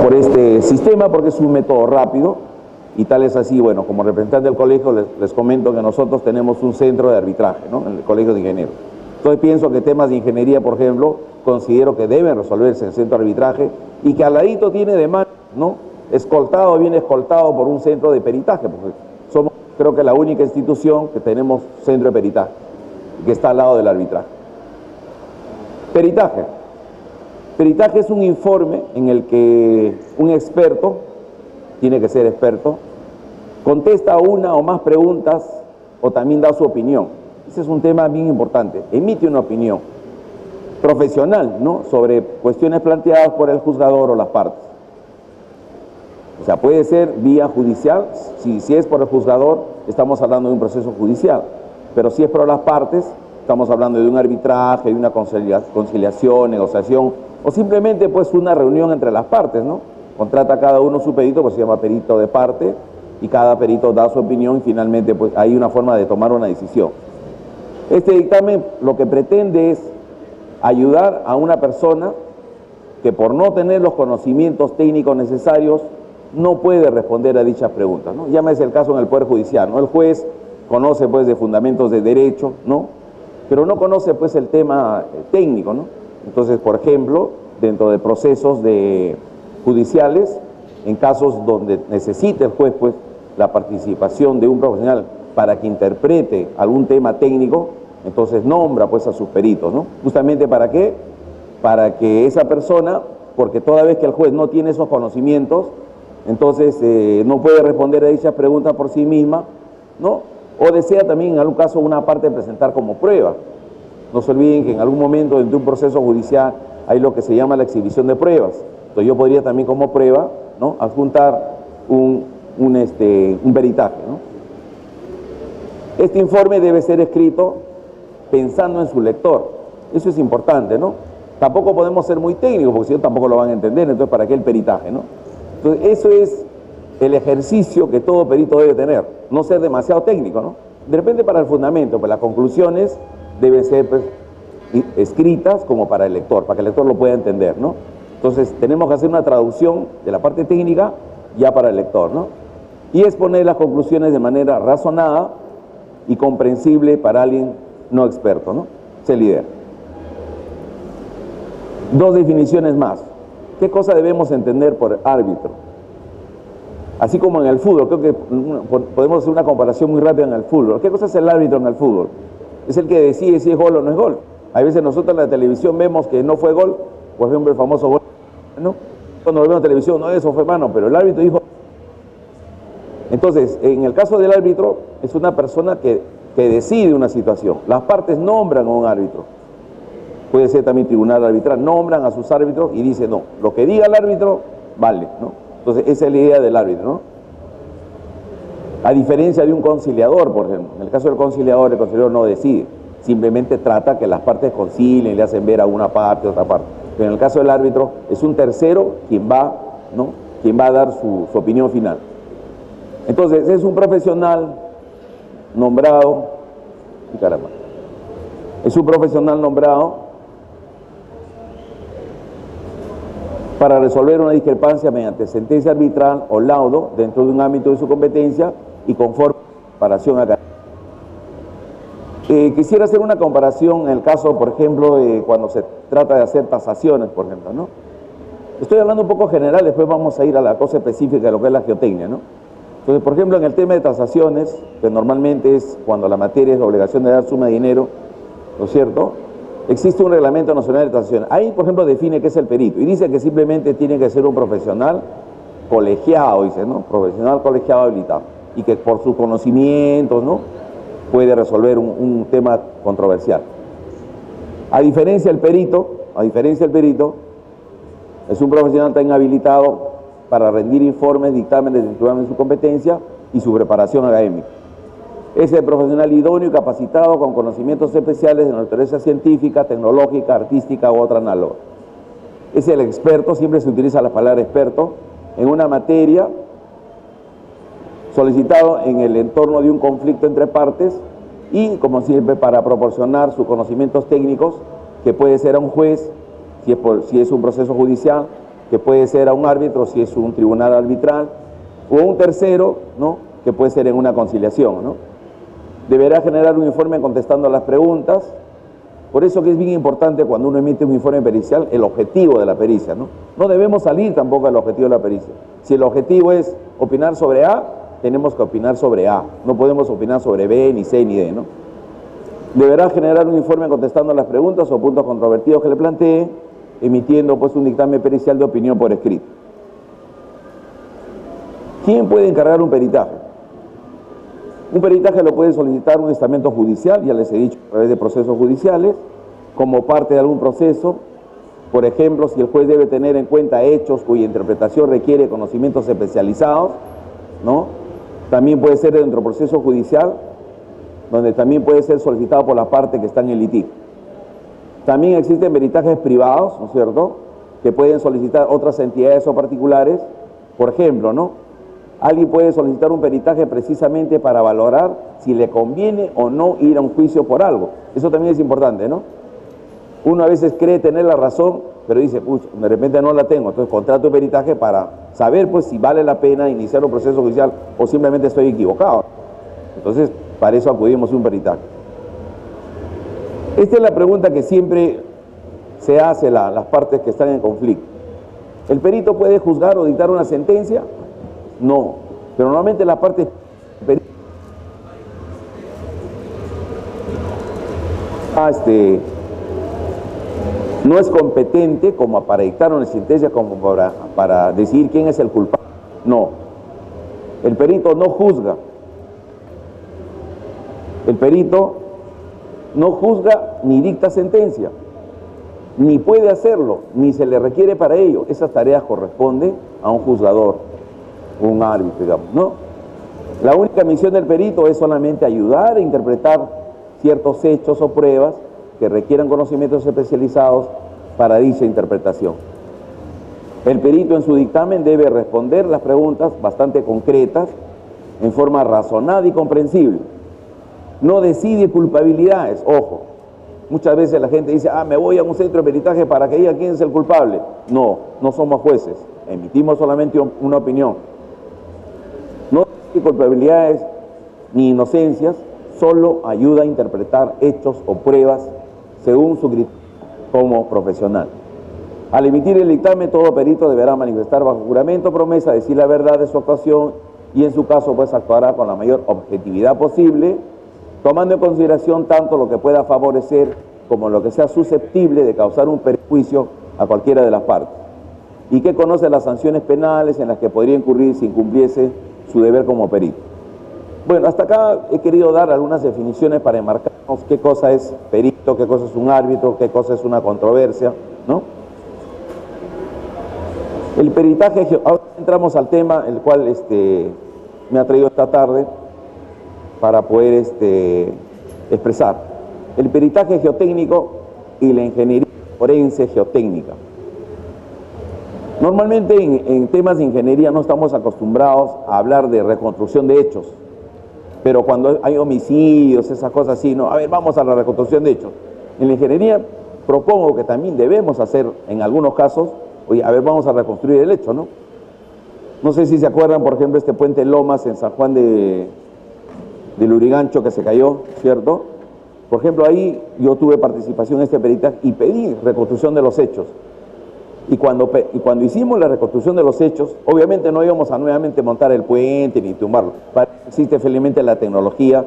por este sistema porque es un método rápido y tal es así. Bueno, como representante del colegio les comento que nosotros tenemos un centro de arbitraje, ¿no?, en el Colegio de Ingenieros. Entonces pienso que temas de ingeniería, por ejemplo, considero que deben resolverse en el centro de arbitraje y que al ladito tiene demanda, ¿no?, escoltado, bien escoltado por un centro de peritaje, porque somos, creo que, la única institución que tenemos centro de peritaje, que está al lado del arbitraje. Peritaje. Peritaje es un informe en el que un experto, tiene que ser experto, contesta una o más preguntas o también da su opinión. Ese es un tema bien importante. Emite una opinión profesional, ¿no?, sobre cuestiones planteadas por el juzgador o las partes. O sea, puede ser vía judicial. Si es por el juzgador, estamos hablando de un proceso judicial. Pero si es por las partes, estamos hablando de un arbitraje, de una conciliación, negociación, o simplemente pues una reunión entre las partes, ¿no? Contrata cada uno su perito, pues se llama perito de parte, y cada perito da su opinión y finalmente pues hay una forma de tomar una decisión. Este dictamen lo que pretende es ayudar a una persona que por no tener los conocimientos técnicos necesarios no puede responder a dichas preguntas, ¿no? Llámese el caso en el Poder Judicial, ¿no? El juez conoce pues de fundamentos de derecho, ¿no?, pero no conoce pues el tema técnico, ¿no? Entonces, por ejemplo, dentro de procesos judiciales, en casos donde necesite el juez pues la participación de un profesional para que interprete algún tema técnico, entonces nombra pues a sus peritos, ¿no? Justamente ¿para qué? Para que esa persona, porque toda vez que el juez no tiene esos conocimientos, entonces no puede responder a dichas preguntas por sí misma, ¿no?, o desea también en algún caso una parte presentar como prueba. No se olviden que en algún momento dentro de un proceso judicial hay lo que se llama la exhibición de pruebas. Entonces yo podría también como prueba, ¿no?, adjuntar un peritaje, ¿no? Este informe debe ser escrito pensando en su lector. Eso es importante, ¿no? Tampoco podemos ser muy técnicos porque si no tampoco lo van a entender, entonces ¿para qué el peritaje, no? Entonces eso es el ejercicio que todo perito debe tener, no ser demasiado técnico, ¿no? De repente para el fundamento, pues las conclusiones deben ser pues escritas como para el lector, para que el lector lo pueda entender, ¿no? Entonces tenemos que hacer una traducción de la parte técnica ya para el lector, ¿no? Y exponer las conclusiones de manera razonada y comprensible para alguien no experto, ¿no? Esa es la idea. Dos definiciones más. ¿Qué cosa debemos entender por árbitro? Así como en el fútbol, creo que podemos hacer una comparación muy rápida en el fútbol. ¿Qué cosa es el árbitro en el fútbol? Es el que decide si es gol o no es gol. A veces nosotros en la televisión vemos que no fue gol, por ejemplo el famoso gol, ¿no? Cuando lo vemos en la televisión, no, eso fue mano, pero el árbitro dijo. Entonces, en el caso del árbitro, es una persona que decide una situación. Las partes nombran a un árbitro. Puede ser también tribunal arbitral, nombran a sus árbitros y dicen, no, lo que diga el árbitro, vale, ¿no? Entonces, esa es la idea del árbitro, ¿no? A diferencia de un conciliador, por ejemplo. En el caso del conciliador, el conciliador no decide. Simplemente trata que las partes concilien, le hacen ver a una parte, a otra parte. Pero en el caso del árbitro, es un tercero quien va, ¿no?, quien va a dar su opinión final. Entonces, es un profesional nombrado, y caramba, es un profesional nombrado para resolver una discrepancia mediante sentencia arbitral o laudo dentro de un ámbito de su competencia y conforme a la comparación académica. Quisiera hacer una comparación en el caso, por ejemplo, cuando se trata de hacer tasaciones, por ejemplo, ¿no? Estoy hablando un poco general, después vamos a ir a la cosa específica de lo que es la geotecnia, ¿no? Entonces, por ejemplo, en el tema de tasaciones, que normalmente es cuando la materia es la obligación de dar suma de dinero, ¿no es cierto?, existe un reglamento nacional de tasación. Ahí, por ejemplo, define qué es el perito y dice que simplemente tiene que ser un profesional colegiado, dice, ¿no? Profesional colegiado habilitado y que por sus conocimientos, ¿no?, puede resolver un tema controversial. A diferencia del perito, es un profesional tan habilitado para rendir informes, dictámenes de su competencia y su preparación académica. Es el profesional idóneo y capacitado con conocimientos especiales de naturaleza científica, tecnológica, artística u otra análoga. Es el experto, siempre se utiliza la palabra experto, en una materia solicitado en el entorno de un conflicto entre partes y, como siempre, para proporcionar sus conocimientos técnicos, que puede ser a un juez, si es un proceso judicial, que puede ser a un árbitro si es un tribunal arbitral, o un tercero, ¿no?, que puede ser en una conciliación, ¿no? Deberá generar un informe contestando a las preguntas. Por eso que es bien importante cuando uno emite un informe pericial el objetivo de la pericia, ¿no? No debemos salir tampoco del objetivo de la pericia. Si el objetivo es opinar sobre A, tenemos que opinar sobre A. No podemos opinar sobre B, ni C, ni D, ¿no? Deberá generar un informe contestando a las preguntas o puntos controvertidos que le plantee, emitiendo pues un dictamen pericial de opinión por escrito. ¿Quién puede encargar un peritaje? Un peritaje lo puede solicitar un estamento judicial, ya les he dicho, a través de procesos judiciales, como parte de algún proceso. Por ejemplo, si el juez debe tener en cuenta hechos cuya interpretación requiere conocimientos especializados, ¿no? También puede ser dentro del proceso judicial, donde también puede ser solicitado por la parte que está en el litigio. También existen peritajes privados, ¿no es cierto?, que pueden solicitar otras entidades o particulares. Por ejemplo, ¿no?, alguien puede solicitar un peritaje precisamente para valorar si le conviene o no ir a un juicio por algo. Eso también es importante, ¿no? Uno a veces cree tener la razón, pero dice, de repente no la tengo, entonces contrato un peritaje para saber pues si vale la pena iniciar un proceso judicial o simplemente estoy equivocado. Entonces, para eso acudimos a un peritaje. Esta es la pregunta que siempre se hace las partes que están en conflicto. ¿El perito puede juzgar o dictar una sentencia? No, pero normalmente la parte no es competente como para dictar una sentencia, como para decidir quién es el culpable. No, el perito no juzga. El perito no juzga ni dicta sentencia, ni puede hacerlo, ni se le requiere para ello. Esas tareas corresponden a un juzgador, un árbitro, digamos, ¿no? La única misión del perito es solamente ayudar a interpretar ciertos hechos o pruebas que requieran conocimientos especializados para dicha interpretación. El perito en su dictamen debe responder las preguntas bastante concretas, en forma razonada y comprensible. No decide culpabilidades, ojo. Muchas veces la gente dice, me voy a un centro de peritaje para que diga quién es el culpable. No, no somos jueces, emitimos solamente una opinión. No decide culpabilidades ni inocencias, solo ayuda a interpretar hechos o pruebas según su criterio como profesional. Al emitir el dictamen, todo perito deberá manifestar bajo juramento promesa decir la verdad de su actuación y en su caso pues actuará con la mayor objetividad posible, tomando en consideración tanto lo que pueda favorecer como lo que sea susceptible de causar un perjuicio a cualquiera de las partes, y que conoce las sanciones penales en las que podría incurrir si incumpliese su deber como perito. Bueno, hasta acá he querido dar algunas definiciones para enmarcarnos qué cosa es perito, qué cosa es un árbitro, qué cosa es una controversia, ¿no? El peritaje, ahora entramos al tema, el cual me ha traído esta tarde para poder expresar. El peritaje geotécnico y la ingeniería forense geotécnica. Normalmente en temas de ingeniería no estamos acostumbrados a hablar de reconstrucción de hechos, pero cuando hay homicidios, esas cosas así, no, a ver, vamos a la reconstrucción de hechos. En la ingeniería propongo que también debemos hacer, en algunos casos, oye, a ver, vamos a reconstruir el hecho, ¿no? No sé si se acuerdan, por ejemplo, este puente Lomas en San Juan de Lurigancho que se cayó, ¿cierto? Por ejemplo, ahí yo tuve participación en este peritaje y pedí reconstrucción de los hechos. Y cuando hicimos la reconstrucción de los hechos, obviamente no íbamos a nuevamente montar el puente ni tumbarlo. Existe felizmente la tecnología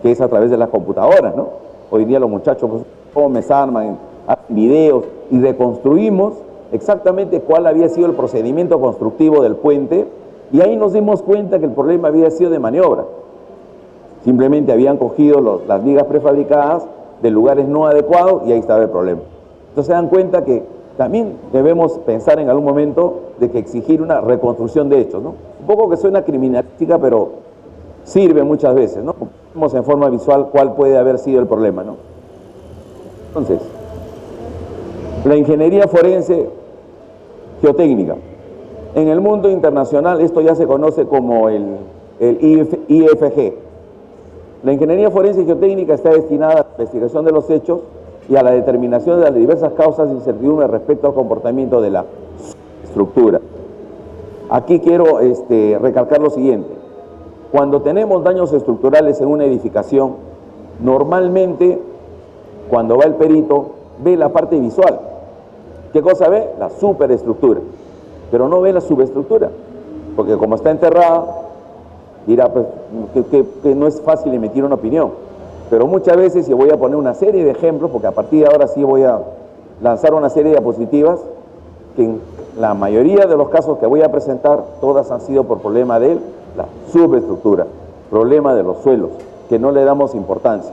que es a través de las computadoras, ¿no? Hoy día los muchachos pues, arman, hacen videos y reconstruimos exactamente cuál había sido el procedimiento constructivo del puente, y ahí nos dimos cuenta que el problema había sido de maniobra. Simplemente habían cogido las vigas prefabricadas de lugares no adecuados y ahí estaba el problema. Entonces se dan cuenta que también debemos pensar en algún momento de que exigir una reconstrucción de hechos, ¿no? Un poco que suena criminalística, pero sirve muchas veces, ¿no? Vemos en forma visual cuál puede haber sido el problema, ¿no? Entonces, la ingeniería forense geotécnica. En el mundo internacional esto ya se conoce como el IFG. La ingeniería forense geotécnica está destinada a la investigación de los hechos y a la determinación de las diversas causas de incertidumbre respecto al comportamiento de la estructura. Aquí quiero recalcar lo siguiente. Cuando tenemos daños estructurales en una edificación, normalmente cuando va el perito ve la parte visual. ¿Qué cosa ve? La superestructura. Pero no ve la subestructura, porque como está enterrada, dirá pues, que no es fácil emitir una opinión. Pero muchas veces, y voy a poner una serie de ejemplos, porque a partir de ahora sí voy a lanzar una serie de diapositivas, que en la mayoría de los casos que voy a presentar, todas han sido por problema de la subestructura, problema de los suelos, que no le damos importancia.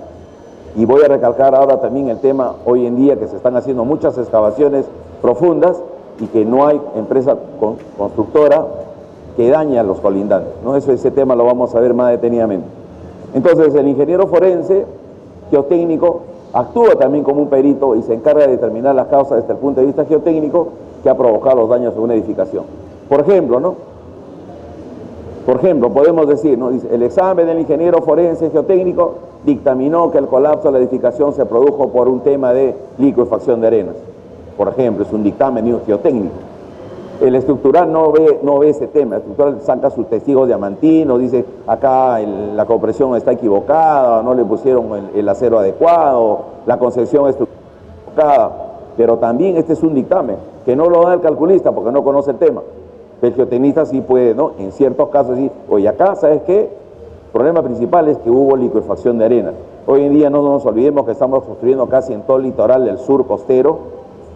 Y voy a recalcar ahora también el tema, hoy en día, que se están haciendo muchas excavaciones profundas y que no hay empresa constructora que dañe a los colindantes, ¿no? Ese tema lo vamos a ver más detenidamente. Entonces, el ingeniero forense, geotécnico, actúa también como un perito y se encarga de determinar las causas desde el punto de vista geotécnico que ha provocado los daños en una edificación. Por ejemplo, ¿no? Por ejemplo, podemos decir, ¿no? Dice, el examen del ingeniero forense geotécnico dictaminó que el colapso de la edificación se produjo por un tema de liquefacción de arenas. Por ejemplo, es un dictamen geotécnico. El estructural no ve ese tema. El estructural saca sus testigos diamantinos, dice acá la compresión está equivocada, no le pusieron el acero adecuado, la concepción es equivocada. Pero también este es un dictamen que no lo da el calculista porque no conoce el tema. El geotenista sí puede, ¿no? En ciertos casos decir, oye, acá, ¿sabes qué? El problema principal es que hubo liquefacción de arena. Hoy en día no nos olvidemos que estamos construyendo casi en todo el litoral del sur costero,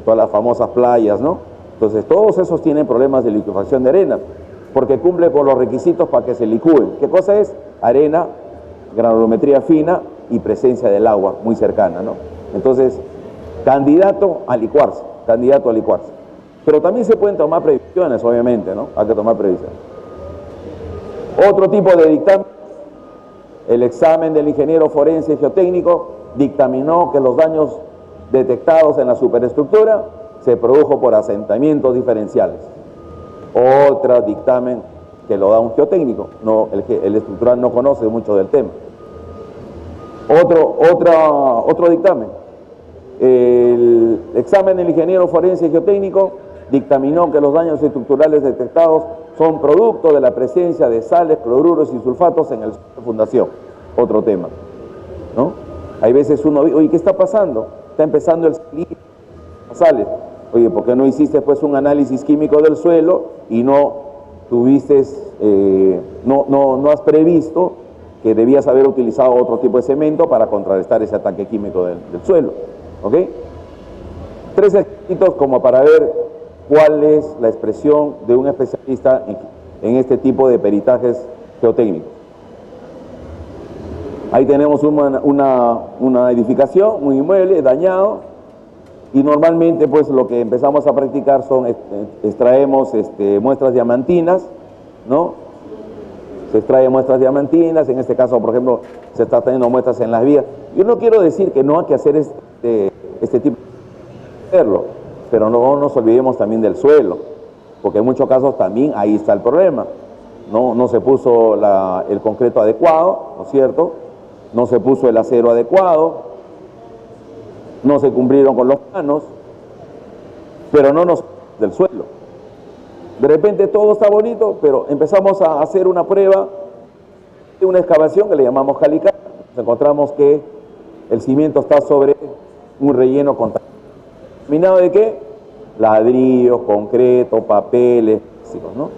todas las famosas playas, ¿no? Entonces todos esos tienen problemas de liquefacción de arena, porque cumple con los requisitos para que se licúen. ¿Qué cosa es? Arena, granulometría fina y presencia del agua muy cercana, ¿no? Entonces, candidato a licuarse. Pero también se pueden tomar previsiones, obviamente, ¿no? Hay que tomar previsiones. Otro tipo de dictamen, el examen del ingeniero forense geotécnico dictaminó que los daños detectados en la superestructura se produjo por asentamientos diferenciales. Otro dictamen que lo da un geotécnico, no, el estructural no conoce mucho del tema. Otro dictamen, el examen del ingeniero forense geotécnico dictaminó que los daños estructurales detectados son producto de la presencia de sales, cloruros y sulfatos en el suelo de fundación. Otro tema, ¿no? Hay veces uno, oye, ¿qué está pasando? Está empezando el sales. Oye, ¿por qué no hiciste pues un análisis químico del suelo y no tuviste, no has previsto que debías haber utilizado otro tipo de cemento para contrarrestar ese ataque químico del suelo? ¿Ok? 3 ejemplos como para ver cuál es la expresión de un especialista en este tipo de peritajes geotécnicos. Ahí tenemos una edificación, un inmueble dañado, y normalmente pues lo que empezamos a practicar son, extraemos muestras diamantinas, ¿no? Se extraen muestras diamantinas, en este caso, por ejemplo, se está teniendo muestras en las vías. Yo no quiero decir que no hay que hacer este tipo de hacerlo, pero no nos olvidemos también del suelo, porque en muchos casos también ahí está el problema. No se puso el concreto adecuado, ¿no es cierto? No se puso el acero adecuado, no se cumplieron con los planos, pero no nos del suelo. De repente todo está bonito, pero empezamos a hacer una prueba de una excavación que le llamamos calicar. Nos encontramos que el cimiento está sobre un relleno contaminado de ¿qué? Ladrillos, concreto, papeles, ¿no?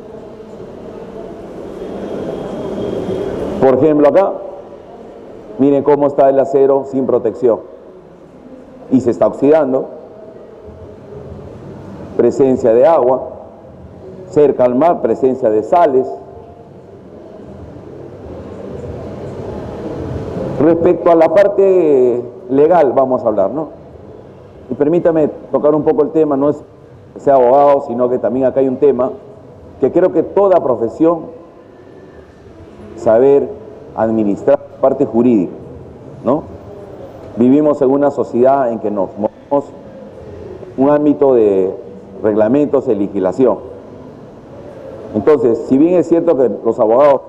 Por ejemplo acá, miren cómo está el acero sin protección y se está oxidando, presencia de agua, cerca al mar, presencia de sales. Respecto a la parte legal vamos a hablar, ¿no? Y permítame tocar un poco el tema, no es que sea abogado, sino que también acá hay un tema que creo que toda profesión, saber administrar parte jurídica, ¿no? Vivimos en una sociedad en que nos movemos un ámbito de reglamentos y legislación. Entonces, si bien es cierto que los abogados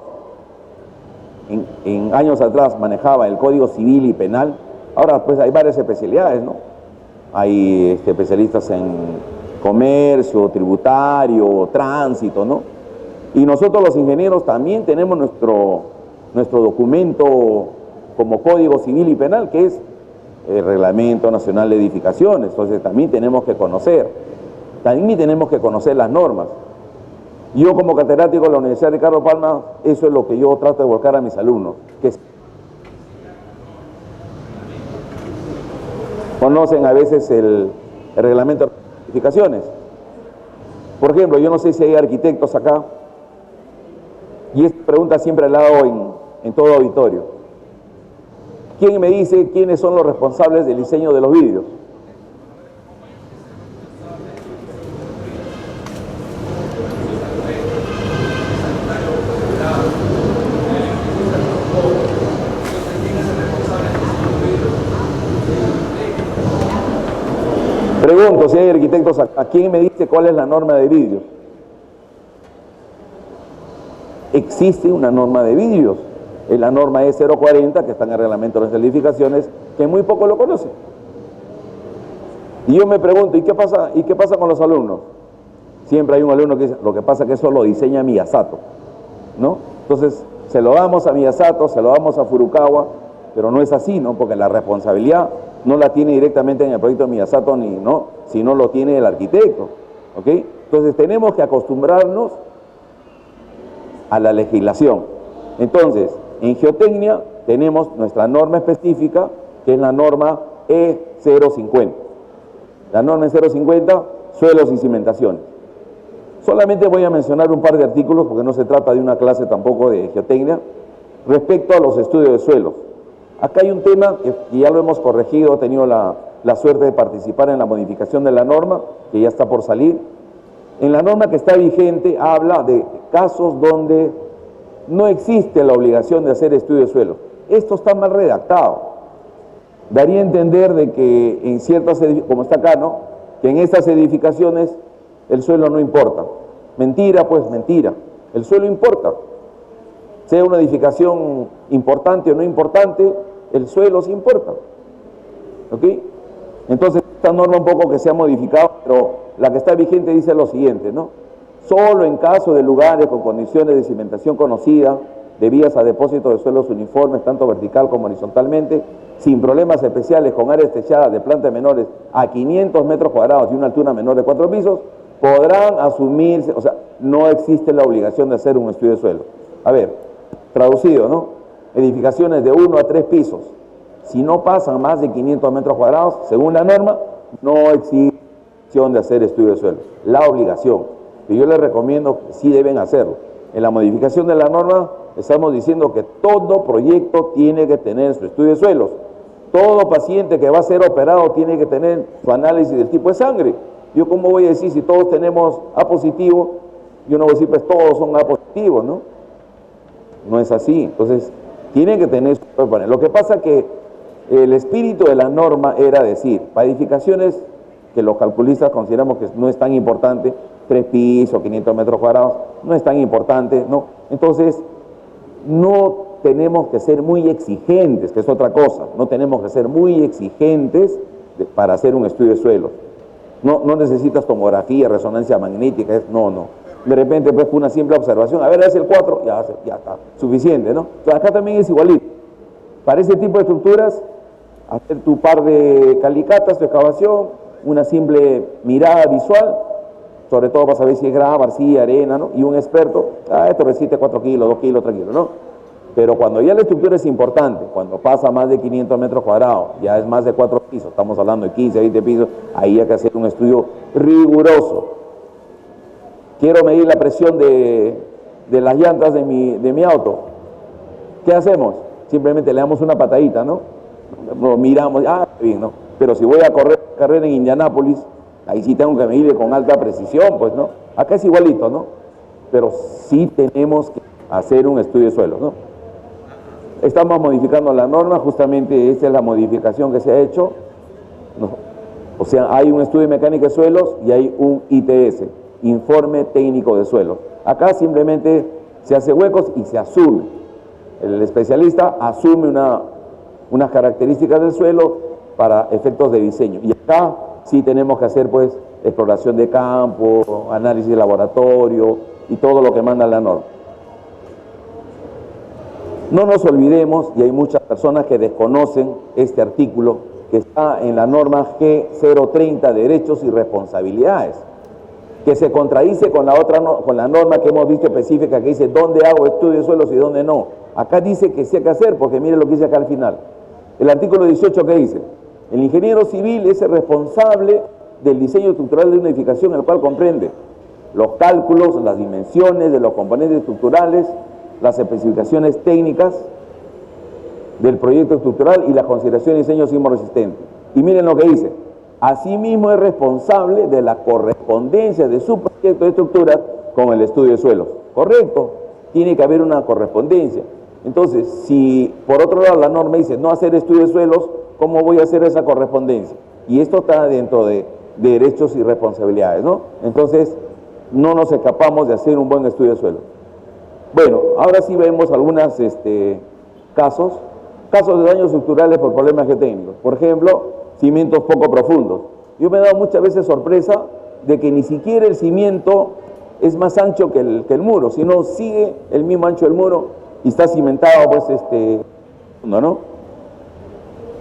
en años atrás manejaban el Código Civil y Penal, ahora pues hay varias especialidades, ¿no? Hay especialistas en comercio, tributario, tránsito, ¿no? Y nosotros los ingenieros también tenemos nuestro documento como Código Civil y Penal, que es el Reglamento Nacional de Edificaciones. Entonces también tenemos que conocer las normas. Yo como catedrático de la Universidad Ricardo Palma, eso es lo que yo trato de volcar a mis alumnos, que conocen a veces el reglamento de edificaciones. Por ejemplo, yo no sé si hay arquitectos acá, y esta pregunta siempre la hago en todo auditorio. ¿Quién me dice quiénes son los responsables del diseño de los vidrios? Pregunto si hay arquitectos acá. ¿Quién me dice cuál es la norma de vidrios? Existe una norma de vidrios. La norma es 040, que está en el reglamento de las edificaciones, que muy poco lo conocen. Y yo me pregunto, ¿y qué pasa con los alumnos? Siempre hay un alumno que dice, lo que pasa es que eso lo diseña Miyasato, ¿no? Entonces, se lo damos a Miyasato, se lo damos a Furukawa, pero no es así, ¿no? Porque la responsabilidad no la tiene directamente en el proyecto de Miyasato, sino lo tiene el arquitecto, ¿ok? Entonces, tenemos que acostumbrarnos a la legislación. Entonces, en geotecnia tenemos nuestra norma específica, que es la norma E050. La norma E050, suelos y cimentaciones. Solamente voy a mencionar un par de artículos, porque no se trata de una clase tampoco de geotecnia, respecto a los estudios de suelos. Acá hay un tema que ya lo hemos corregido, he tenido la suerte de participar en la modificación de la norma, que ya está por salir. En la norma que está vigente habla de casos donde no existe la obligación de hacer estudio de suelo. Esto está mal redactado. Daría a entender de que en ciertas, como está acá, ¿no?, que en estas edificaciones el suelo no importa. Mentira, pues mentira. El suelo importa. Sea una edificación importante o no importante, el suelo sí importa. ¿Ok? Entonces, esta norma un poco que se ha modificado, pero la que está vigente dice lo siguiente, ¿no? Solo en caso de lugares con condiciones de cimentación conocida, de vías a depósito de suelos uniformes, tanto vertical como horizontalmente, sin problemas especiales, con áreas techadas de plantas menores a 500 metros cuadrados y una altura menor de 4 pisos, podrán asumirse, o sea, no existe la obligación de hacer un estudio de suelo. A ver, traducido, ¿no? Edificaciones de 1 a 3 pisos, si no pasan más de 500 metros cuadrados, según la norma, no existe de hacer estudio de suelo. La obligación, que yo les recomiendo que sí deben hacerlo. En la modificación de la norma estamos diciendo que todo proyecto tiene que tener su estudio de suelos. Todo paciente que va a ser operado tiene que tener su análisis del tipo de sangre. Yo, ¿cómo voy a decir si todos tenemos A positivo? Yo no voy a decir, pues todos son A positivos, ¿no? No es así. Entonces, tiene que tener su panel. Lo que pasa que el espíritu de la norma era decir, para edificaciones que los calculistas consideramos que no es tan importante, 3 pisos, 500 metros cuadrados, no es tan importante, ¿no? Entonces, no tenemos que ser muy exigentes, que es otra cosa, no tenemos que ser muy exigentes para hacer un estudio de suelos. No necesitas tomografía, resonancia magnética, no. De repente, pues, una simple observación, a ver, es el 4, ya está, suficiente, ¿no? Entonces, acá también es igualito. Para ese tipo de estructuras, hacer tu par de calicatas, tu excavación, una simple mirada visual, sobre todo para saber si es grava, arcilla, arena, ¿no? Y un experto, esto resiste 4 kilos, 2 kilos, 3 kilos, ¿no? Pero cuando ya la estructura es importante, cuando pasa más de 500 metros cuadrados, ya es más de 4 pisos, estamos hablando de 15, 20 pisos, ahí hay que hacer un estudio riguroso. Quiero medir la presión de las llantas de mi auto. ¿Qué hacemos? Simplemente le damos una patadita, ¿no? Lo miramos, bien, ¿no? Pero si voy a correr en Indianápolis, ahí sí tengo que medirle con alta precisión, pues, ¿no? Acá es igualito, ¿no? Pero sí tenemos que hacer un estudio de suelos, ¿no? Estamos modificando la norma, justamente esa es la modificación que se ha hecho, ¿no? O sea, hay un estudio de mecánica de suelos y hay un ITS, Informe Técnico de Suelos. Acá simplemente se hace huecos y se asume. El especialista asume unas características del suelo para efectos de diseño. Y acá sí tenemos que hacer, pues, exploración de campo, análisis de laboratorio y todo lo que manda la norma. No nos olvidemos, y hay muchas personas que desconocen este artículo que está en la norma G030, derechos y responsabilidades, que se contradice con la otra, con la norma que hemos visto específica que dice dónde hago estudio de suelos y dónde no. Acá dice que sí hay que hacer, porque mire lo que dice acá al final. El artículo 18 que dice, el ingeniero civil es el responsable del diseño estructural de una edificación, el cual comprende los cálculos, las dimensiones de los componentes estructurales, las especificaciones técnicas del proyecto estructural y las consideraciones de diseño sismo resistente. Y miren lo que dice, asimismo es responsable de la correspondencia de su proyecto de estructura con el estudio de suelos. Correcto, tiene que haber una correspondencia. Entonces, si por otro lado la norma dice no hacer estudio de suelos, ¿cómo voy a hacer esa correspondencia? Y esto está dentro de derechos y responsabilidades, ¿no? Entonces, no nos escapamos de hacer un buen estudio de suelo. Bueno, ahora sí vemos algunos casos de daños estructurales por problemas geotécnicos. Por ejemplo, cimientos poco profundos. Yo me he dado muchas veces sorpresa de que ni siquiera el cimiento es más ancho que el muro, sino sigue el mismo ancho del muro y está cimentado, pues, ¿no?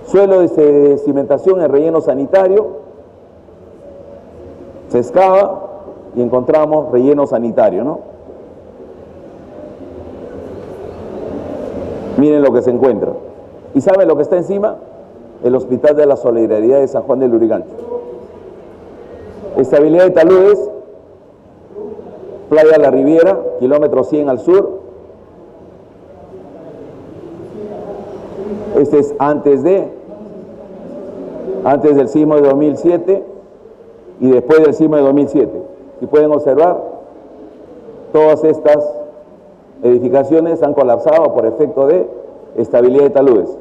Suelo de cimentación en relleno sanitario, se excava y encontramos relleno sanitario, ¿no? Miren lo que se encuentra. ¿Y saben lo que está encima? El Hospital de la Solidaridad de San Juan del Lurigancho. Estabilidad de taludes, Playa La Riviera, kilómetro 100 al sur. Este es antes del sismo de 2007 y después del sismo de 2007. Si pueden observar, todas estas edificaciones han colapsado por efecto de estabilidad de taludes.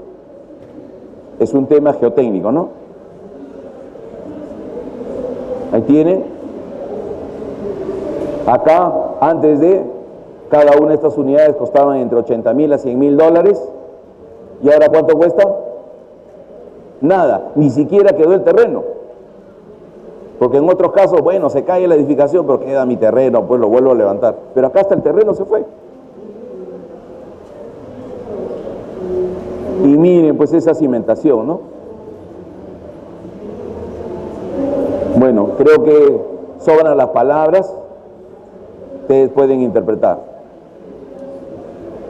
Es un tema geotécnico, ¿no? Ahí tienen. Acá, antes de, cada una de estas unidades costaban entre 80.000 a 100.000 dólares. ¿Y ahora cuánto cuesta? Nada, ni siquiera quedó el terreno. Porque en otros casos, bueno, se cae la edificación, pero queda mi terreno, pues lo vuelvo a levantar. Pero acá hasta el terreno se fue. Y miren, pues esa cimentación, ¿no? Bueno, creo que sobran las palabras, ustedes pueden interpretar.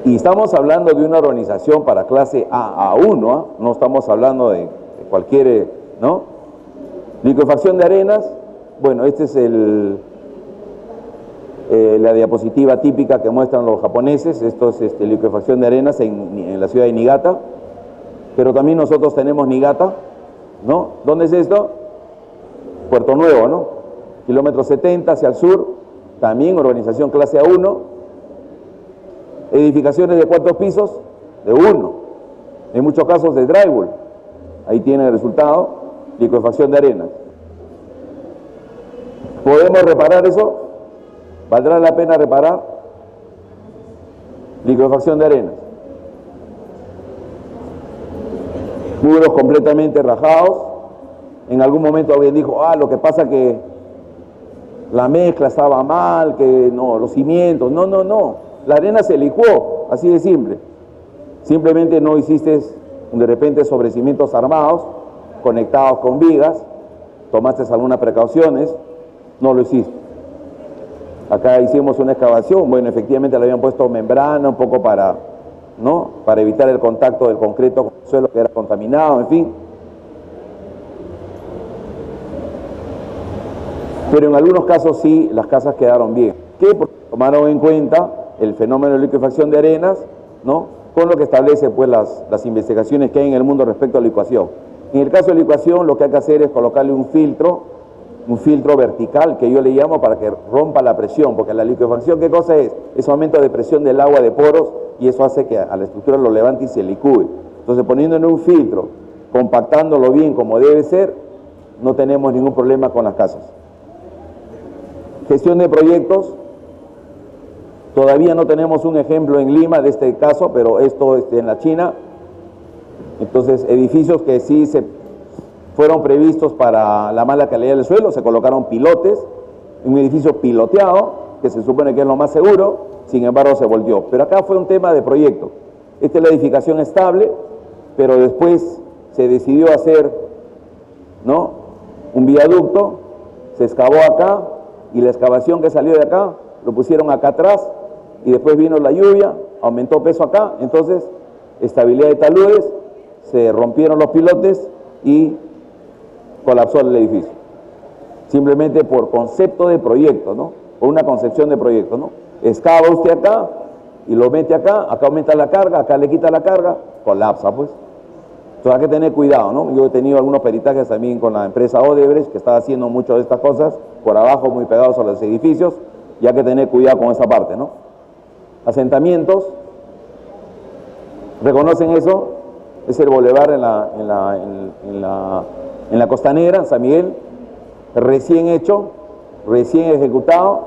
Y estamos hablando de una organización para clase A1, ¿eh? No estamos hablando de cualquier, ¿no? Liquefacción de arenas, bueno, este es la diapositiva típica que muestran los japoneses. Esto es liquefacción de arenas en la ciudad de Niigata, pero también nosotros tenemos Niigata, ¿no? ¿Dónde es esto? Puerto Nuevo, ¿no? Kilómetro 70 hacia el sur, también organización clase A1. Edificaciones de 4 pisos, de 1. En muchos casos de drywall. Ahí tienen el resultado, liquefacción de arenas. ¿Podemos reparar eso? ¿Valdrá la pena reparar? Liquefacción de arenas. Muros completamente rajados. En algún momento alguien dijo, lo que pasa que la mezcla estaba mal, que no, los cimientos. No. La arena se licuó, así de simple. Simplemente no hiciste de repente sobre cimientos armados, conectados con vigas, tomaste algunas precauciones, no lo hiciste. Acá hicimos una excavación, bueno, efectivamente le habían puesto membrana un poco para, ¿no? Para evitar el contacto del concreto con el suelo que era contaminado, en fin. Pero en algunos casos sí, las casas quedaron bien. ¿Qué? Porque tomaron en cuenta el fenómeno de liquefacción de arenas, ¿no? Con lo que establece pues las investigaciones que hay en el mundo respecto a la licuación. En el caso de licuación, lo que hay que hacer es colocarle un filtro vertical, que yo le llamo, para que rompa la presión, porque la liquefacción, ¿qué cosa es? Es aumento de presión del agua de poros, y eso hace que a la estructura lo levante y se licúe. Entonces, poniéndole un filtro, compactándolo bien como debe ser, no tenemos ningún problema con las casas. Gestión de proyectos. Todavía no tenemos un ejemplo en Lima de este caso, pero esto en la China. Entonces, edificios que sí fueron previstos para la mala calidad del suelo, se colocaron pilotes, en un edificio piloteado, que se supone que es lo más seguro, sin embargo se volteó. Pero acá fue un tema de proyecto. Esta es la edificación estable, pero después se decidió hacer, ¿no?, un viaducto, se excavó acá, y la excavación que salió de acá, lo pusieron acá atrás, y después vino la lluvia, aumentó peso acá, entonces estabilidad de taludes, se rompieron los pilotes y colapsó el edificio. Simplemente por concepto de proyecto, ¿no? Por una concepción de proyecto, ¿no? Excava usted acá y lo mete acá, acá aumenta la carga, acá le quita la carga, colapsa, pues. Entonces hay que tener cuidado, ¿no? Yo he tenido algunos peritajes también con la empresa Odebrecht, que está haciendo muchas de estas cosas, por abajo muy pegados a los edificios, y hay que tener cuidado con esa parte, ¿no? Asentamientos, ¿reconocen eso? Es el bulevar en la Costanera, San Miguel, recién hecho, recién ejecutado,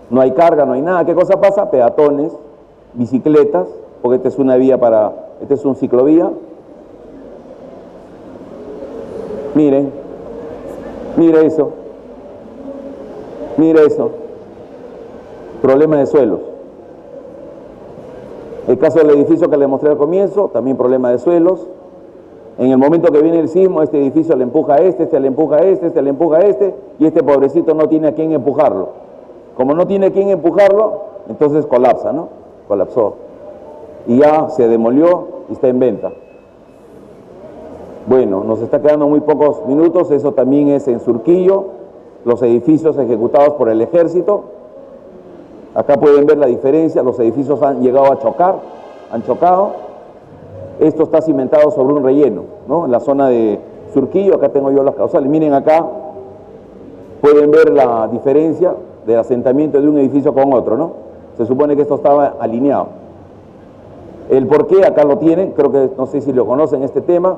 no hay carga, no hay nada. ¿Qué cosa pasa? Peatones, bicicletas, porque esta es una vía este es un ciclovía. Miren, mire eso, problema de suelos. El caso del edificio que les mostré al comienzo, también problema de suelos. En el momento que viene el sismo, este edificio le empuja a este le empuja a este le empuja a este, y este pobrecito no tiene a quién empujarlo. Como no tiene a quién empujarlo, entonces colapsa, ¿no? Colapsó. Y ya se demolió y está en venta. Bueno, nos está quedando muy pocos minutos, eso también es en Surquillo, los edificios ejecutados por el ejército. Acá pueden ver la diferencia, los edificios han llegado a chocar, han chocado. Esto está cimentado sobre un relleno, ¿no? En la zona de Surquillo, acá tengo yo las causales. Miren acá, pueden ver la diferencia del asentamiento de un edificio con otro, ¿no? Se supone que esto estaba alineado. El por qué acá lo tienen, creo que no sé si lo conocen este tema.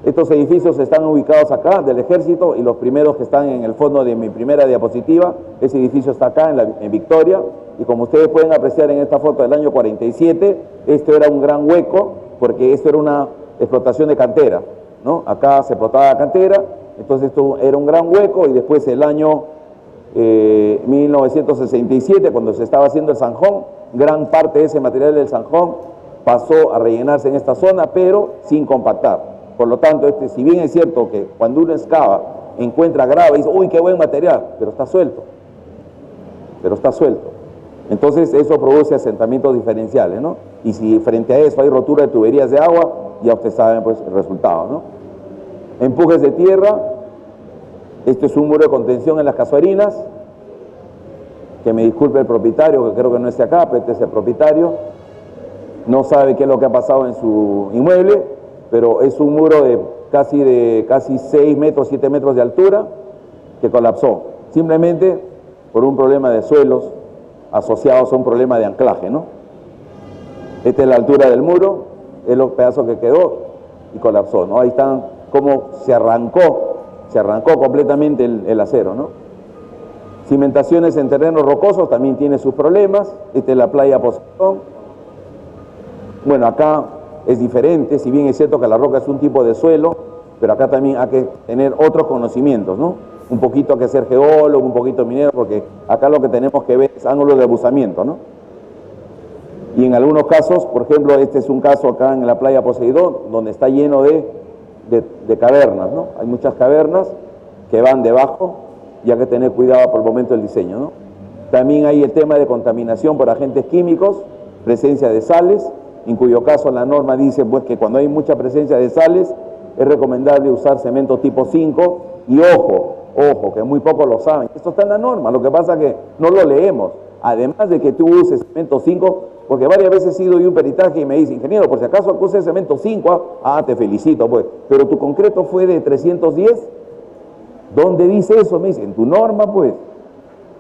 Estos edificios están ubicados acá, del ejército, y los primeros que están en el fondo de mi primera diapositiva, ese edificio está acá en Victoria, y como ustedes pueden apreciar en esta foto del año 47, esto era un gran hueco, porque esto era una explotación de cantera, ¿no? Acá se explotaba la cantera, entonces esto era un gran hueco, y después el año 1967, cuando se estaba haciendo el zanjón, gran parte de ese material del zanjón pasó a rellenarse en esta zona, pero sin compactar. Por lo tanto, si bien es cierto que cuando uno excava, encuentra grava y dice, uy, qué buen material, pero está suelto. Entonces eso produce asentamientos diferenciales, ¿no? Y si frente a eso hay rotura de tuberías de agua, ya ustedes saben pues el resultado, ¿no? Empujes de tierra, esto es un muro de contención en las casuarinas, que me disculpe el propietario, que creo que no esté acá, pero este es el propietario, no sabe qué es lo que ha pasado en su inmueble, pero es un muro de casi 6 metros, 7 metros de altura, que colapsó, simplemente por un problema de suelos asociados a un problema de anclaje, ¿no? Esta es la altura del muro, es los pedazos que quedó y colapsó, ¿no? Ahí están cómo se arrancó completamente el acero, ¿no? Cimentaciones en terrenos rocosos también tiene sus problemas. Esta es la playa Poseidón. Bueno, acá es diferente, si bien es cierto que la roca es un tipo de suelo, pero acá también hay que tener otros conocimientos, ¿no? Un poquito hay que ser geólogo, un poquito minero, porque acá lo que tenemos que ver es ángulos de abusamiento, ¿no? Y en algunos casos, por ejemplo, este es un caso acá en la playa Poseidón, donde está lleno de cavernas, ¿no? Hay muchas cavernas que van debajo y hay que tener cuidado por el momento del diseño, ¿no? También hay el tema de contaminación por agentes químicos, presencia de sales, en cuyo caso la norma dice pues que cuando hay mucha presencia de sales es recomendable usar cemento tipo 5 y ojo, que muy pocos lo saben, esto está en la norma, lo que pasa es que no lo leemos, además de que tú uses cemento 5, porque varias veces he ido de un peritaje y me dice, ingeniero, por si acaso use cemento 5, te felicito pues, pero tu concreto fue de 310, ¿dónde dice eso? Me dice, en tu norma pues,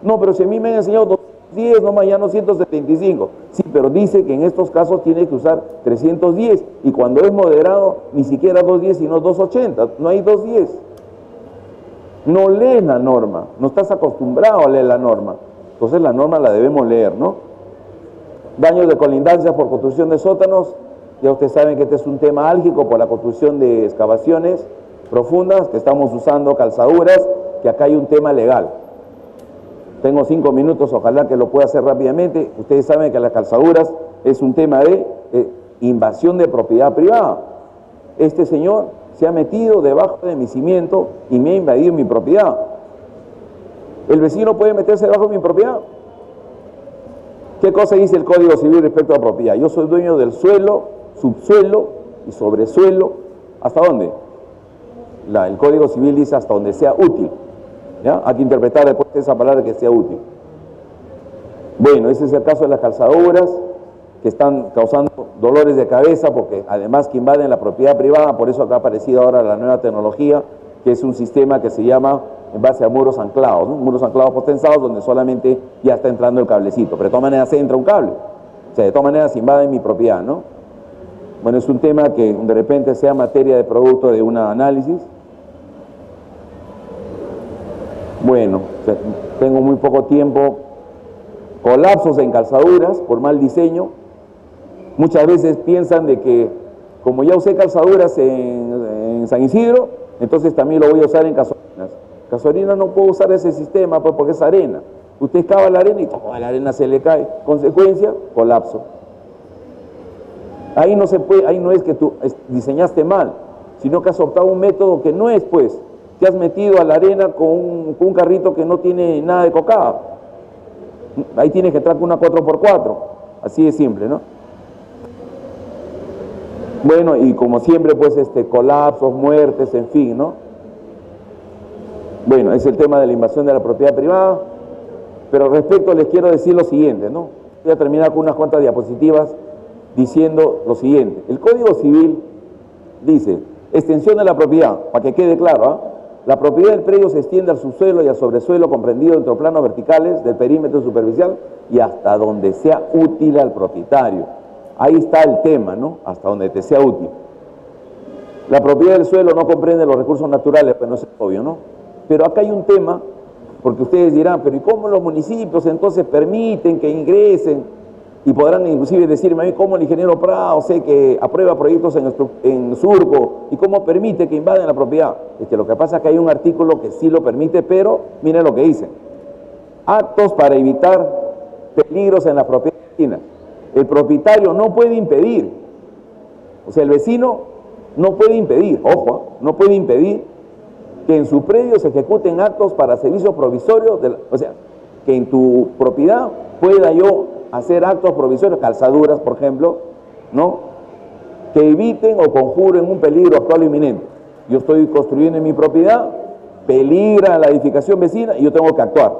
no, pero si a mí me han enseñado 210, nomás ya no 175. Sí, pero dice que en estos casos tiene que usar 310 y cuando es moderado ni siquiera 210 sino 280, no hay 210. No lees la norma, no estás acostumbrado a leer la norma, entonces la norma la debemos leer, ¿no? Daños de colindancias por construcción de sótanos, ya ustedes saben que este es un tema álgico por la construcción de excavaciones, profundas, que estamos usando calzaduras, que acá hay un tema legal. Tengo 5 minutos, ojalá que lo pueda hacer rápidamente. Ustedes saben que las calzaduras es un tema de invasión de propiedad privada. Este señor se ha metido debajo de mi cimiento y me ha invadido mi propiedad. ¿El vecino puede meterse debajo de mi propiedad? ¿Qué cosa dice el Código Civil respecto a propiedad? Yo soy dueño del suelo, subsuelo y sobresuelo. ¿Hasta dónde? El Código Civil dice hasta donde sea útil. ¿Ya? Hay que interpretar después esa palabra que sea útil. Bueno, ese es el caso de las calzaduras que están causando dolores de cabeza porque además que invaden la propiedad privada, por eso acá ha aparecido ahora la nueva tecnología, que es un sistema que se llama en base a muros anclados, ¿no? Muros anclados potenciados donde solamente ya está entrando el cablecito, pero de todas maneras se entra un cable, o sea, de todas maneras invaden mi propiedad, ¿no? Bueno, es un tema que de repente sea materia de producto de un análisis. Bueno, tengo muy poco tiempo. Colapsos en calzaduras por mal diseño. Muchas veces piensan de que como ya usé calzaduras en San Isidro, entonces también lo voy a usar en Casuarinas. Casuarinas no puedo usar ese sistema pues, porque es arena. Usted excava la arena y toda la arena se le cae. Consecuencia, colapso. Ahí no se puede, ahí no es que tú diseñaste mal, sino que has optado un método que no es, pues. Te has metido a la arena con un carrito que no tiene nada de cocada. Ahí tienes que entrar con una 4x4. Así de simple, ¿no? Bueno, y como siempre, pues, colapsos, muertes, en fin, ¿no? Bueno, es el tema de la invasión de la propiedad privada. Pero respecto les quiero decir lo siguiente, ¿no? Voy a terminar con unas cuantas diapositivas diciendo lo siguiente. El Código Civil dice, extensión de la propiedad, para que quede claro, ¿ah? La propiedad del predio se extiende al subsuelo y al sobresuelo comprendido entre planos verticales del perímetro superficial y hasta donde sea útil al propietario. Ahí está el tema, ¿no? Hasta donde te sea útil. La propiedad del suelo no comprende los recursos naturales, pues no es obvio, ¿no? Pero acá hay un tema, porque ustedes dirán, pero ¿y cómo los municipios entonces permiten que ingresen? Y podrán inclusive decirme a mí cómo el ingeniero Prado sé que aprueba proyectos en Surco y cómo permite que invaden la propiedad. Es que lo que pasa es que hay un artículo que sí lo permite, pero miren lo que dice. Actos para evitar peligros en la propiedad vecina. El propietario no puede impedir, o sea, el vecino no puede impedir, ojo, no puede impedir que en su predio se ejecuten actos para servicios provisorios, o sea, que en tu propiedad pueda yo hacer actos provisorios, calzaduras, por ejemplo, ¿no? Que eviten o conjuren un peligro actual o inminente. Yo estoy construyendo en mi propiedad, peligra la edificación vecina y yo tengo que actuar.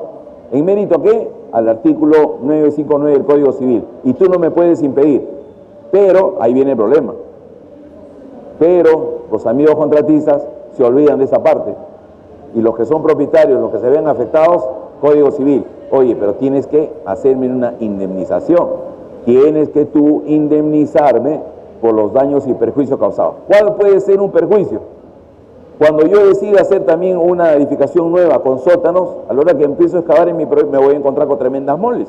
¿En mérito a qué? Al artículo 959 del Código Civil. Y tú no me puedes impedir. Pero, ahí viene el problema. Pero los amigos contratistas se olvidan de esa parte. Y los que son propietarios, los que se ven afectados, Código Civil. Oye, pero tienes que hacerme una indemnización. Tienes que tú indemnizarme por los daños y perjuicios causados. ¿Cuál puede ser un perjuicio? Cuando yo decida hacer también una edificación nueva con sótanos, a la hora que empiezo a excavar en mi proyecto me voy a encontrar con tremendas moles.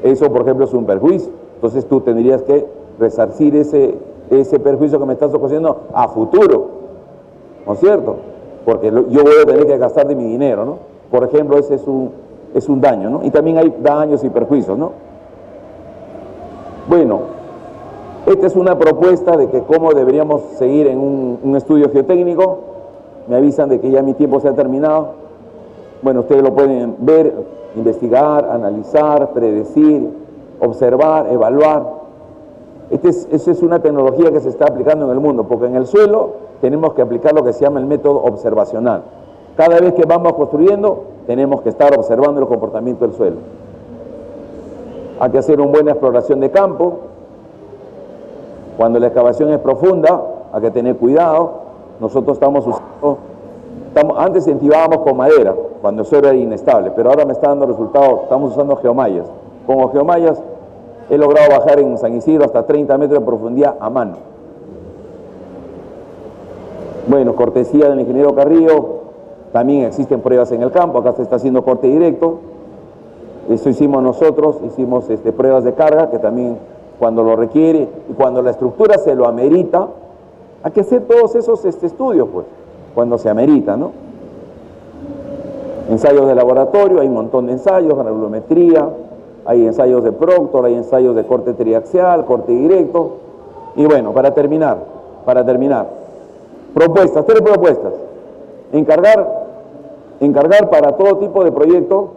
Eso, por ejemplo, es un perjuicio. Entonces tú tendrías que resarcir ese perjuicio que me estás ocurriendo a futuro, ¿no es cierto? Porque yo voy a tener que gastar de mi dinero, ¿no? Por ejemplo, ese es un daño, ¿no? Y también hay daños y perjuicios, ¿no? Bueno, esta es una propuesta de que cómo deberíamos seguir en un estudio geotécnico. Me avisan de que ya mi tiempo se ha terminado. Bueno, ustedes lo pueden ver, investigar, analizar, predecir, observar, evaluar. Esa es una tecnología que se está aplicando en el mundo, porque en el suelo tenemos que aplicar lo que se llama el método observacional. Cada vez que vamos construyendo, tenemos que estar observando el comportamiento del suelo. Hay que hacer una buena exploración de campo. Cuando la excavación es profunda, hay que tener cuidado. Nosotros antes incentivábamos con madera, cuando eso era inestable, pero ahora me está dando resultados, estamos usando geomallas. Con geomallas he logrado bajar en San Isidro hasta 30 metros de profundidad a mano. Bueno, cortesía del ingeniero Carrillo, también existen pruebas en el campo, acá se está haciendo corte directo. Eso hicimos nosotros, hicimos pruebas de carga, que también cuando lo requiere y cuando la estructura se lo amerita, hay que hacer todos esos estudios, pues. cuando se amerita, ¿no? Ensayos de laboratorio, hay un montón de ensayos, granulometría, hay ensayos de Proctor, hay ensayos de corte triaxial, corte directo. Y bueno, para terminar, propuestas, 3 propuestas. Encargar para todo tipo de proyecto,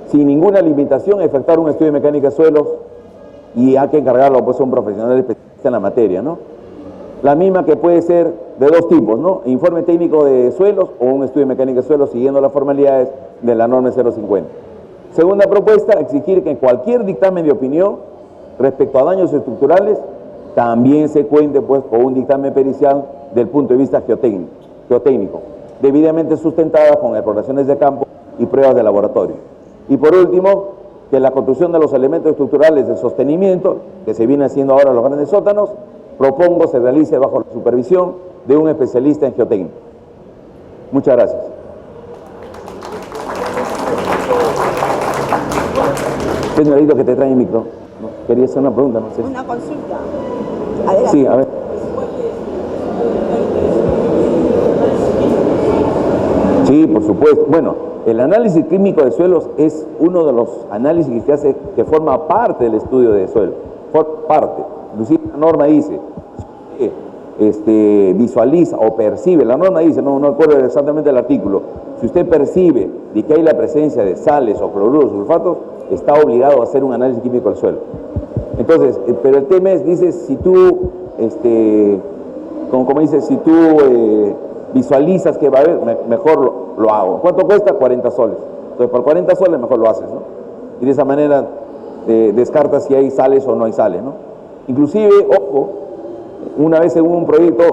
sin ninguna limitación, efectuar un estudio de mecánica de suelos, y hay que encargarlo pues a un profesional especialista en la materia, ¿no? La misma que puede ser de 2 tipos, ¿no? Informe técnico de suelos o un estudio de mecánica de suelos siguiendo las formalidades de la norma 050. Segunda propuesta, exigir que en cualquier dictamen de opinión respecto a daños estructurales también se cuente pues con un dictamen pericial del punto de vista geotécnico, debidamente sustentada con exploraciones de campo y pruebas de laboratorio. Y por último, que la construcción de los elementos estructurales de sostenimiento, que se viene haciendo ahora en los grandes sótanos, propongo se realice bajo la supervisión de un especialista en geotécnica. Muchas gracias. Señorito, que te trae el micro. ¿No? Quería hacer una pregunta, no sé. Una consulta. Adelante. Sí, a ver. Sí, por supuesto. Bueno, el análisis químico de suelos es uno de los análisis que se hace, que forma parte del estudio de suelo. Forma parte. Inclusive la norma dice, visualiza o percibe, la norma dice, no recuerdo exactamente el artículo, si usted percibe de que hay la presencia de sales o cloruros, sulfatos, está obligado a hacer un análisis químico del suelo. Entonces, pero el tema es, dice, si tú, como dice, si tú visualizas que va a haber, mejor lo hago. ¿Cuánto cuesta? 40 soles. Entonces, por 40 soles mejor lo haces, ¿no? Y de esa manera descartas si hay sales o no hay sales, ¿no? Inclusive, ojo, una vez en un proyecto,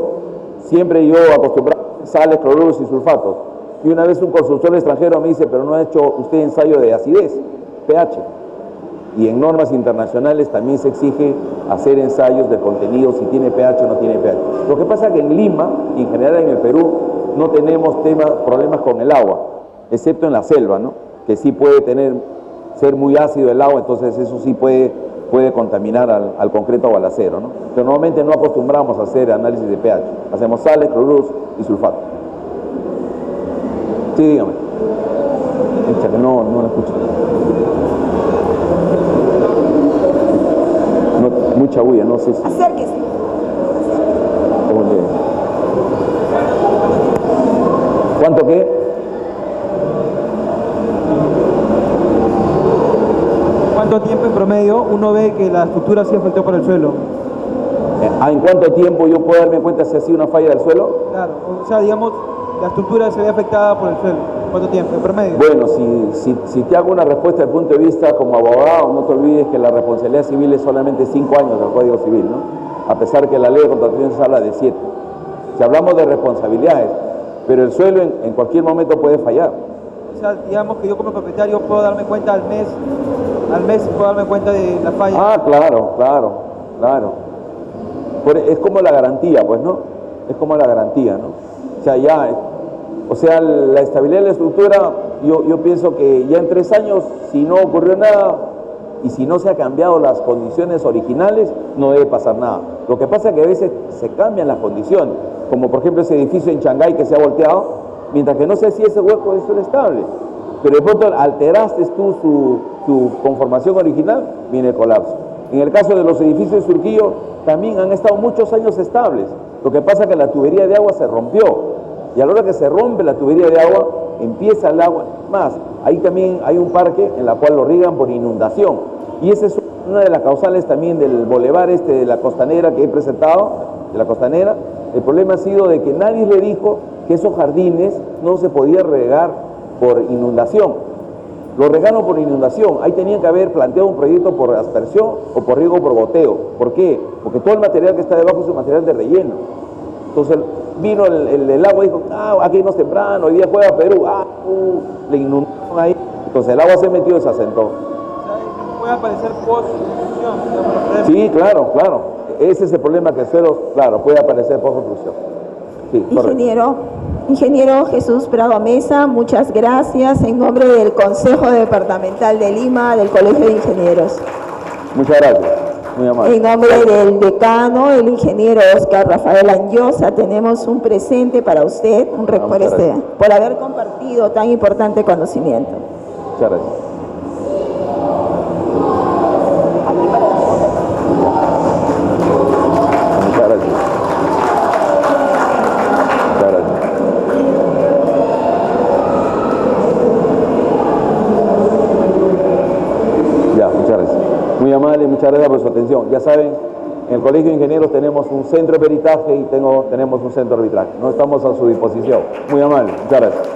siempre yo acostumbraba sales, cloruros y sulfatos. Y una vez un consultor extranjero me dice, pero no ha hecho usted ensayo de acidez, pH. Y en normas internacionales también se exige hacer ensayos de contenido, si tiene pH o no tiene pH. Lo que pasa es que en Lima, y en general en el Perú, no tenemos problemas con el agua, excepto en la selva, ¿no? Que sí puede ser muy ácido el agua, entonces eso sí puede contaminar al concreto o al acero, ¿no? Pero normalmente no acostumbramos a hacer análisis de pH. Hacemos sales, cloruros y sulfatos. Sí, dígame. Echa, que no lo escucho. Mucha bulla, no sé si... Acérquese. ¿Cuánto qué? ¿Cuánto tiempo en promedio uno ve que la estructura sí afectó por el suelo? ¿En cuánto tiempo yo puedo darme cuenta si ha sido una falla del suelo? Claro, o sea, digamos, la estructura se ve afectada por el suelo. ¿Cuánto tiempo en promedio? Bueno, si te hago una respuesta desde el punto de vista como abogado, no te olvides que la responsabilidad civil es solamente 5 años del Código Civil, ¿no? A pesar que la ley de contratación se habla de 7. Si hablamos de responsabilidades, pero el suelo en cualquier momento puede fallar. O sea, digamos que yo como propietario puedo darme cuenta al mes puedo darme cuenta de la falla. Ah, claro. Es como la garantía, pues, ¿no? Es como la garantía, ¿no? O sea, la estabilidad de la estructura, yo pienso que ya en 3 años, si no ocurrió nada y si no se han cambiado las condiciones originales, no debe pasar nada. Lo que pasa es que a veces se cambian las condiciones, como por ejemplo ese edificio en Shanghái que se ha volteado, mientras que no sé si ese hueco es estable. Pero de pronto alteraste tú su conformación original, viene el colapso. En el caso de los edificios de Surquillo, también han estado muchos años estables. Lo que pasa es que la tubería de agua se rompió. Y a la hora que se rompe la tubería de agua, empieza el agua. Más, ahí también hay un parque en la cual lo riegan por inundación. Y esa es una de las causales también del boulevard de la Costanera que he presentado, de la Costanera. El problema ha sido de que nadie le dijo que esos jardines no se podían regar por inundación. Lo regaron por inundación. Ahí tenían que haber planteado un proyecto por aspersión o por riego por goteo. ¿Por qué? Porque todo el material que está debajo es un material de relleno. Entonces vino el agua y dijo, aquí no es temprano, hoy día juega Perú, le inundaron ahí. Entonces el agua se metió y se asentó. O sea, puede aparecer post-obstrucción. Sí, claro. Ese es el problema que el suelo, claro, puede aparecer post-obstrucción. Sí, Ingeniero Jesús Prado Mesa, muchas gracias en nombre del Consejo Departamental de Lima, del Colegio de Ingenieros. Muchas gracias. Muy amable. En nombre del decano, el ingeniero Oscar Rafael Anyosa, tenemos un presente para usted, un muchas gracias. por haber compartido tan importante conocimiento. Muchas gracias. Muchas gracias. Muchas gracias. Ya, muchas gracias. Muy amable, muchas gracias por su atención. Ya saben, en el Colegio de Ingenieros tenemos un centro de peritaje y tenemos un centro de arbitraje. No estamos a su disposición. Muy amable, muchas gracias.